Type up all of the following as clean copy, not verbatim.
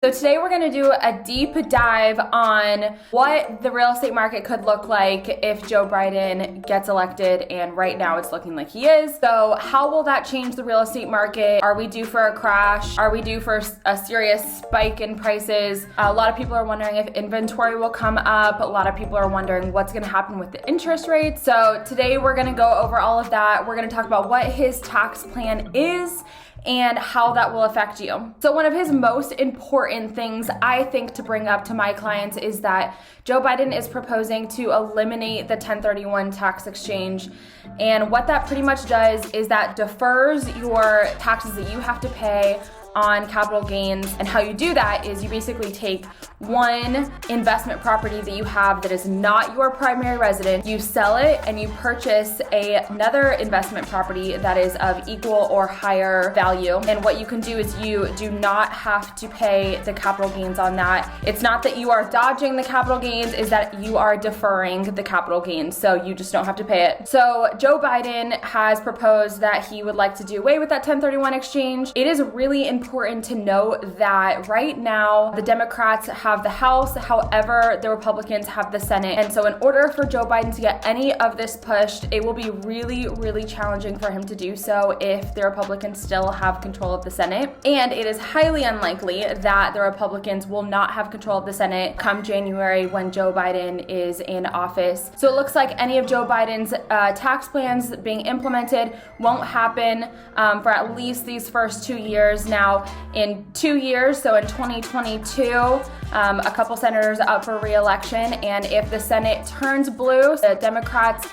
So today we're going to do a deep dive on what the real estate market could look like if Joe Biden gets elected, and right now it's looking like he is. So how will that change the real estate market? Are we due for a crash? Are we due for a serious spike in prices? A lot of people are wondering if inventory will come up. A lot of people are wondering what's going to happen with the interest rates. So today we're going to go over all of that. We're going to talk about what his tax plan is and how that will affect you. So one of his most important things I think to bring up to my clients is that Joe Biden is proposing to eliminate the 1031 tax exchange. And what that pretty much does is that defers your taxes that you have to pay on capital gains. And how you do that is you basically take one investment property that you have that is not your primary residence, you sell it, and you purchase another investment property that is of equal or higher value. And what you can do is you do not have to pay the capital gains on that. It's not that you are dodging the capital gains, is that you are deferring the capital gains. So you just don't have to pay it. So Joe Biden has proposed that he would like to do away with that 1031 exchange. It is really important to note that right now the Democrats have the House, however, the Republicans have the Senate. And so in order for Joe Biden to get any of this pushed, it will be really, really challenging for him to do so if the Republicans still have control of the Senate. And it is highly unlikely that the Republicans will not have control of the Senate come January when Joe Biden is in office. So it looks like any of Joe Biden's tax plans being implemented won't happen for at least these first 2 years. Now, in 2 years, so in 2022, a couple senators up for re-election, and if the Senate turns blue, the Democrats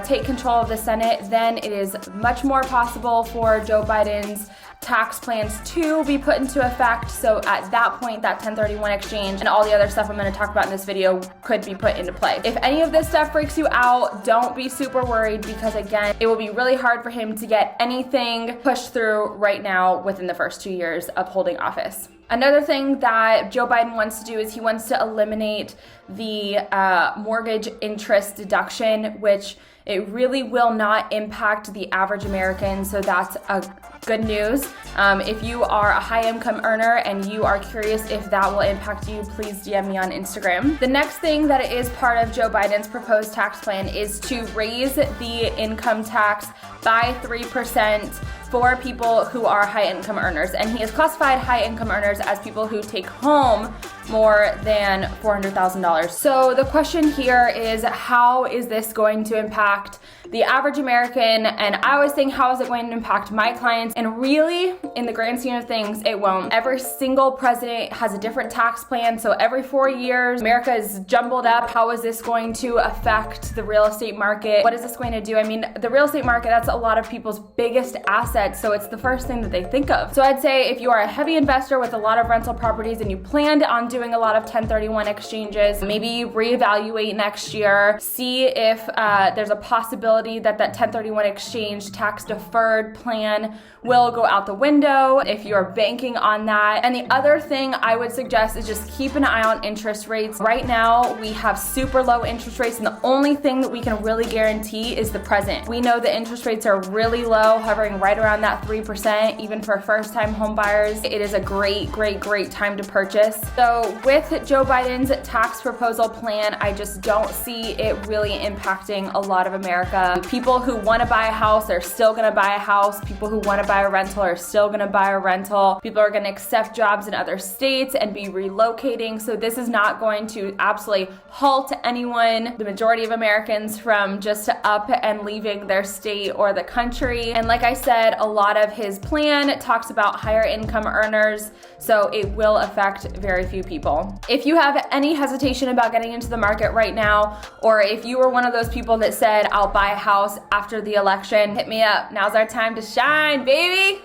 take control of the Senate, then it is much more possible for Joe Biden's tax plans to be put into effect. So at that point, that 1031 exchange and all the other stuff I'm going to talk about in this video could be put into play. If any of this stuff freaks you out, don't be super worried, because again, it will be really hard for him to get anything pushed through right now within the first 2 years of holding office. Another thing that Joe Biden wants to do is he wants to eliminate the mortgage interest deduction, which it really will not impact the average American. So that's good news. If you are a high income earner and you are curious if that will impact you, please DM me on Instagram. The next thing that is part of Joe Biden's proposed tax plan is to raise the income tax by 3% for people who are high income earners. And he has classified high income earners as people who take home more than $400,000. So the question here is, how is this going to impact the average American? And I always think, how is it going to impact my clients? And really, in the grand scheme of things, it won't. Every single president has a different tax plan. So every 4 years, America is jumbled up. How is this going to affect the real estate market? What is this going to do? I mean, the real estate market, that's a lot of people's biggest asset. So it's the first thing that they think of. So I'd say if you are a heavy investor with a lot of rental properties and you planned on doing a lot of 1031 exchanges, maybe reevaluate next year, see if there's a possibility that 1031 exchange tax deferred plan will go out the window if you're banking on that. And the other thing I would suggest is just keep an eye on interest rates. Right now, we have super low interest rates, and the only thing that we can really guarantee is the present. We know the interest rates are really low, hovering right around that 3%, even for first-time home buyers. It is a great, great, great time to purchase. So with Joe Biden's tax proposal plan, I just don't see it really impacting a lot of America. People who want to buy a house are still going to buy a house. People who want to buy a rental are still going to buy a rental. People are going to accept jobs in other states and be relocating. So this is not going to absolutely halt anyone, the majority of Americans, from just up and leaving their state or the country. And like I said, a lot of his plan talks about higher income earners, so it will affect very few people. If you have any hesitation about getting into the market right now, or if you were one of those people that said, I'll buy a house after the election, hit me up. Now's our time to shine, baby.